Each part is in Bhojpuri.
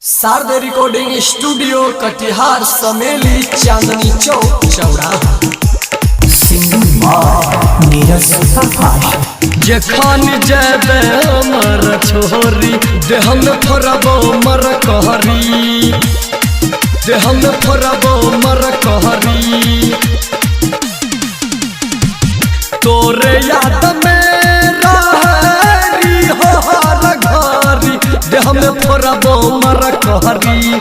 शारदा रिकॉर्डिंग स्टूडियो कटिहार समेली चांदनी चौक चौराहा। जखन जेबे मर छोरी देह में फरबो मर कहरी, देह में फरबो मर कहरी। तोरे याद में रहरी हो हर घरी, देह में फरबो मर कहरी।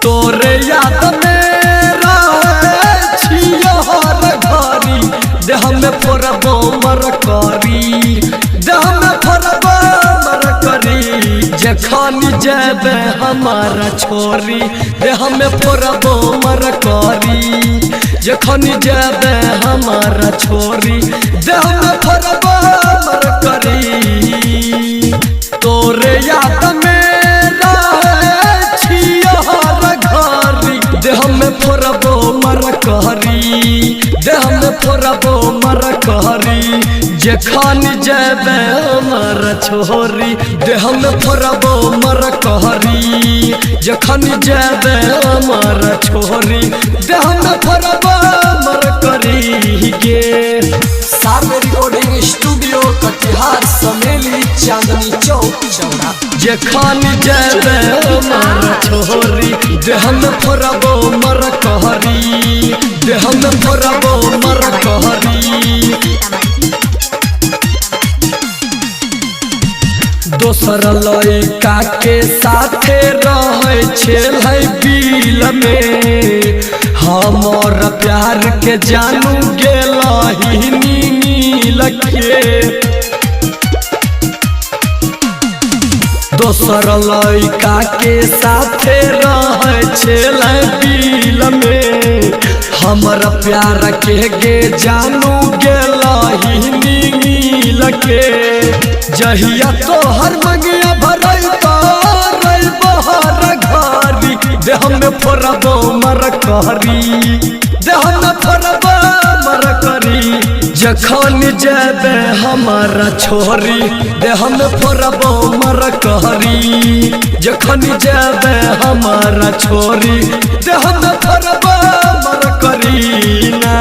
तोरे याद में रहियो हर घरी, देह में फरबो मर करी, देह में फरबो मर करी। जखन जेबे हमारा छोरी देह में फरबो मर करी, जखन जेबे हमारा छोरी देह में फरबो मर करी। तोरे याद में रहियो हर घरी, देह में फरबो मर कहरी, देह में फरबो मर कहरी। जखन जेबे मर छोरी देह में फरबो मर कहरी, जखन जेबे मर छोरी देह में फरबो मर करी गे। शारदा रिकॉर्डिंग स्टूडियो कटिहार समेली चांदनी चौक चौराहा। जखन जेबे मर छोरी देह में फरबो मर कहरी, देह में फरबो मर कहरी। दोसर लड़का के साथे रहे छे बिल में, हमर प्यार के जानू गेलही नील के। दोसर लड़का के साथे रहे छे बिल में, हमर प्यार के गे जानू गेलही नील के। जहिया तोहर मंगिया भरई बहर घरी, देह में फरबो मर कहरी, देह में फरबो मर करी। जखन जेबे हमारा छोरी देह में फरबो मर कहरी, जखन जेबे हमारा छोरी देह में फरबो मर करी ना।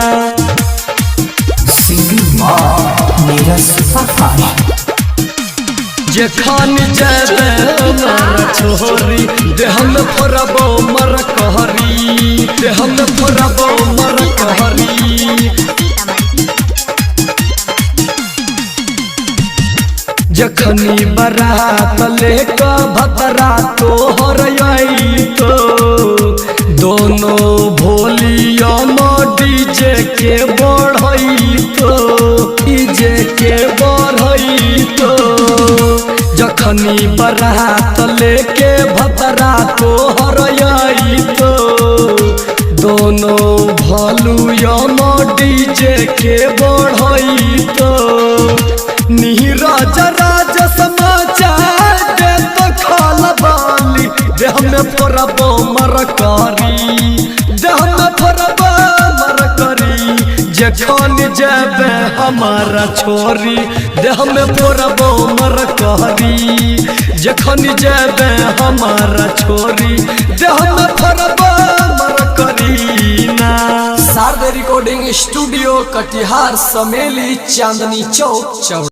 जखन जेबे मर छोरी देह में फरबो मर कहरी, देह में फरबो मर कहरी। जखनी बरात लेका भतरा तोहर अइतो, दोनों भोलिया डीजे के बढ़इतो, डीजे के बढ़इतो। जखनी बरात लेके भतरा तोहर अइतो, दोनों भलुया डीजे के बढ़इतो। नीरज राज समाचार दे तो खलबाली, देह में फरबो मर करी, देह में फरबो मर करी। जखन जेबे हमारा छोरी देह में फरबो मर कहरी, जखन जेबे हमारा छोरी देह में फरबो मर करी ना। शारदा रिकॉर्डिंग स्टूडियो कटिहार समेली चांदनी चौक चौराहा।